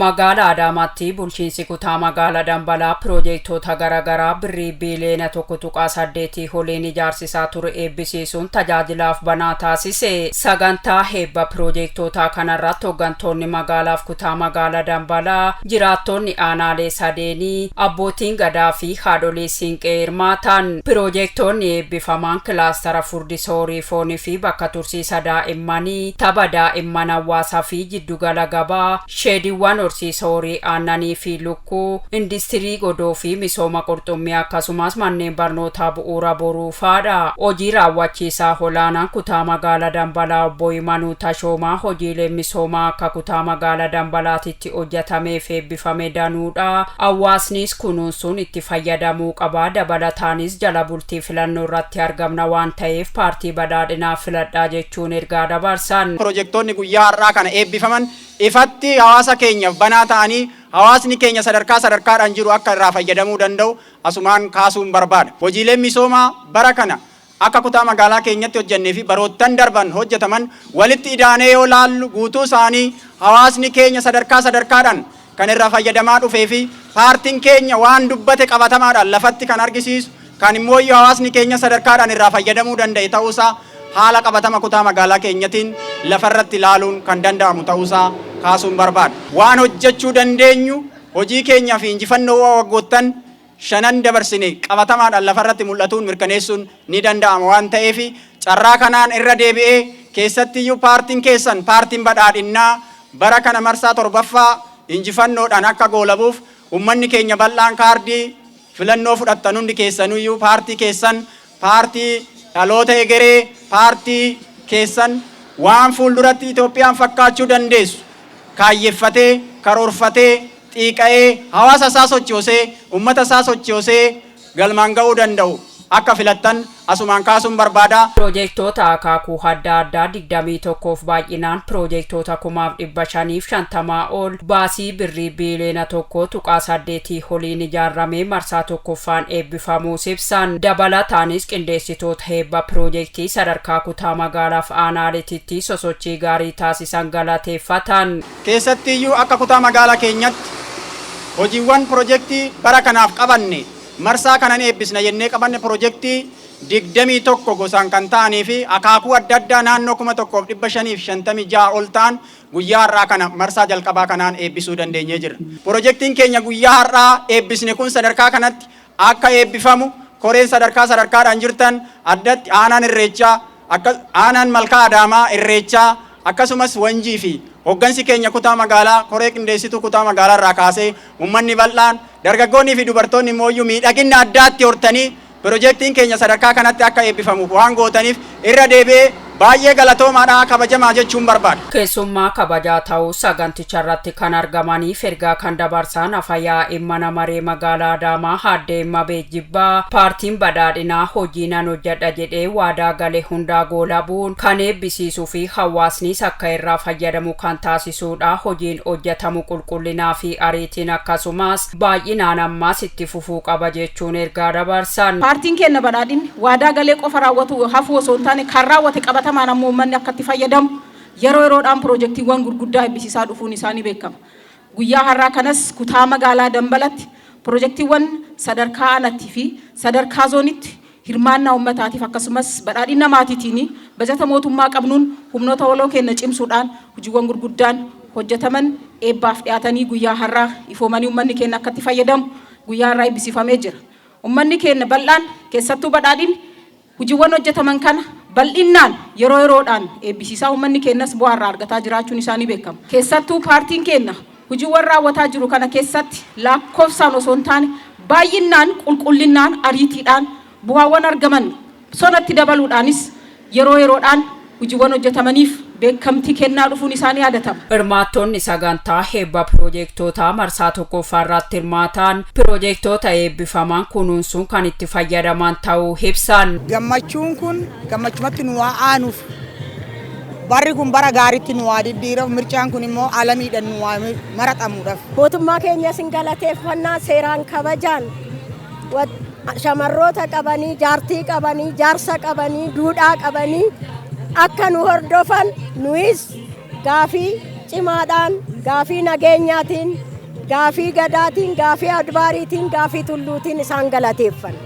Magaalaa Adaamaatti bulchiinsi kutaa Magaalaa Dambalaa pirojeektota garagaraa birrii biiliyoona 1.8 oliin ijaarsisaa ture Eebbisiisuun tajaajilaaf banaa taasise. Sagantaa Eebba pirojeektotaa kanarratti hooggantoonni magaalaaf kutaa Magaalaa Dambalaa, jiraattonni aanaalee sadeenii, abbootiin gadaa fi haadholii siinqee hirmaatan. Pirojeektonni eebbifaman kilaastara furdisa horii foonii fi bakka tursiisa daa'immanii, tapha daa'imman hawaasaa fi jiddugala gabaa, sheediiwwan horsiisa horii aannanii fi lukkuu, industirii godoo fi misooma qurxummii akkasumas manneen barnootaa bu'uura boruufaadha. Hojii raawwachiisaa olaanaan kutaa Magaalaa Dambalaa obbo Himanuu Tashoomaa hojiileen misoomaa akka kutaa Magaalaa Dambalaatitti hojjetameef eebbifame danuudha. Hawaasnis kunuunsuun itti fayyadamuu qaba. Dabalataanis jala bultii filannoo irratti argamna waan ta'eef paartii badhaadhinaa filadhaa jechuun ergaa dabarsan. Pirojeektoonni guyyaa har'aa kana eebbifaman ifatti hawaasa keenyaaf banaa ta'anii hawaasni keenya sadarkaadhaan jiru akka irraa fayyadamuu danda'u asumaan kaasuun barbaada. Hojiileen misoomaa bara kana akka kutaa magaalaa keenyatti hojjennee fi baroottan darban hojjetaman walitti idaanee yoo laallu guutuu isaanii hawaasni keenya sadarkaadhaan kan irraa fayyadamaa dhufee fi paartiin keenya waan dubbate qabatamaadhaan lafatti kan argisiisu kan immoo hawaasni keenya sadarkaadhaan irraa fayyadamuu danda'e ta'uusaa haala qabatama kutaa magaalaa keenyatiin lafarratti ilaaluun kan danda'amu ta'uusaa kaasuun barbaada. Waan hojjechuu dandeenyu hojii keenyaa fi injifannoo waggoottan shanan dabarsine qabatamaadhaan lafarratti mul'atuun mirkaneessuun ni danda'ama waan ta'eef carraa kanaan irra deebi'ee keessattiyyuu paartiin keessan paartiin badhaadhinnaa bara kana marsaa 7ffaa injifannoodhaan akka goolabuuf ummanni keenya bal'aan kaardii filannoo fudhattan hundi keessanuyyuu paartii keessan paartii dhaloota egeree paartii keessan waan fuulduratti Itoophiyaan fakkaachuu dandeessu kaayyeffatee karoorfatee xiiqa'ee hawaasa isaa sochoosee ummata isaa sochoosee galmaan ga'uu danda'u akka filattan asumaan kaasuun barbaada. Pirojeektota akaakuu adda addaa 21f baay'inaan pirojeektota 550 ol baasii birrii biiliyoona 1.8 oliin ijaarramee marsaa tokkoffaan eebbifamuus ibsan. Dabalataanis qindeessitoota Eebba pirojeektii sadarkaa kutaa magaalaaf aanaaleetitti sosochii gaarii taasisan galateeffatan. Keessattiyyuu akka kutaa magaalaa keenyatti hojiiwwan pirojeektii bara kanaaf qabanne marsaa kanan eebbisna jennee qabanne pirojeektii 21 gosaan kan ta'anii fi akaakuu adda addaa naannoo 1556 ol ta'an guyyaa har'aa kana marsaa jalqabaa kanaan eebbisuu dandeenyee jirra. Pirojeektiin keenya guyyaa har'aa eebbisne kun sadarkaa kanatti akka eebbifamu koreen sadarkaadhaan jirtan addatti aanaan irreechaa akka aanaan malkaa Adaamaa irreechaa akkasumas wanjii fi hoggansi keenya kutaa magaalaa koree qindeessituu kutaa magaalaa irraa kaasee ummanni bal'aan dargaggoonni fi dubartoonni mooyyuu miidhagina addaatti hortanii pirojeektiin keenya sadarkaa kanatti akka eebbifamu waan gootaniif irra deebi'ee baay'ee galatoomaadhaa kabajamaa jechuun barbaada. Keessummaa kabajaa ta'uu saganticha irratti kan argamaniif ergaa kan dabarsan afayyaa mana maree magaalaa Adaamaa aadde Eebba Beejibbaa paartiin badhaadhinaa hojii nan hojjedha jedhee waadaa galee hundaa goolabuun kan eebbisiisuu fi hawaasnis akka irraa fayyadamu kan taasisuudha. Hojiin hojjetamu qulqullinaa fi ariitiin akkasumas baay'inaan ammaas itti fufuu qaba jechuun ergaa dabarsan. Paartiin keenya badhaadhinni waadaa galee qofa raawwatu hafuu osoo hin taane kan raawwate qabatamaan ammoo uummanni akka itti fayyadamu yeroodhaan pirojeektiiwwan gurguddaa eebbisiisaa dhufuun isaanii beekama. Guyyaa har'aa kanas kutaa magaalaa Dambalaatti pirojeektiiwwan sadarkaa aanaatti fi sadarkaa zoonitti hirmaannaa uummataatiif akkasumas badhaadhina maatiitiin bajata mootummaa qabnuun humnoota waloo keenya cimsuudhaan hojiiwwan gurguddaan hojjetaman eebbaaf dhiyaatanii guyyaa har'aa ifoomanii uummanni keenya akka itti fayyadamu guyyaa har'aa eebbisiifamee jira. Uummanni keenya bal'aan keessattuu badhaadhinni hojiiwwan hojjetaman kana bal'inaan yeroodhaan eebbisiisaa uummanni keenyas bu'aa irraa argataa jiraachuun isaanii beekama. Keessattuu paartiin keenya hojiiwwan raawwataa jiru kana keessatti lakkoofsaan osoo hin taane baay'inaan qulqullinaan ariitiidhaan bu'aawwan argaman sonatti dabaluudhaanis yeroodhaan hojiiwwan hojjetamaniif beekamtii kennaa dhufuun isaanii yaadatama. Hirmaattonni sagantaa Eebba pirojeektotaa marsaa tokkoffaa irratti hirmaatan pirojeektota eebbifaman kunuunsuun kan itti fayyadaman ta'uu ibsan. Gammachuun kun gammachumatti nu waa aanuuf barri kun bara gaariitti nu waa diddiiraaf mircaan kun immoo alamiidhaan nu waa maraxamuudhaaf. Mootummaa keenya sin galateeffannaa seeraan kabajaan shamarroota qabanii jaartii qabanii jaarsa qabanii duudhaa qabanii akka nu hordofan nuis gaafii cimaadhaan gaafii nageenyaatiin gaafii gadaatiin gaafii adbaariitiin gaafii tulluutiin isaan galateeffanna.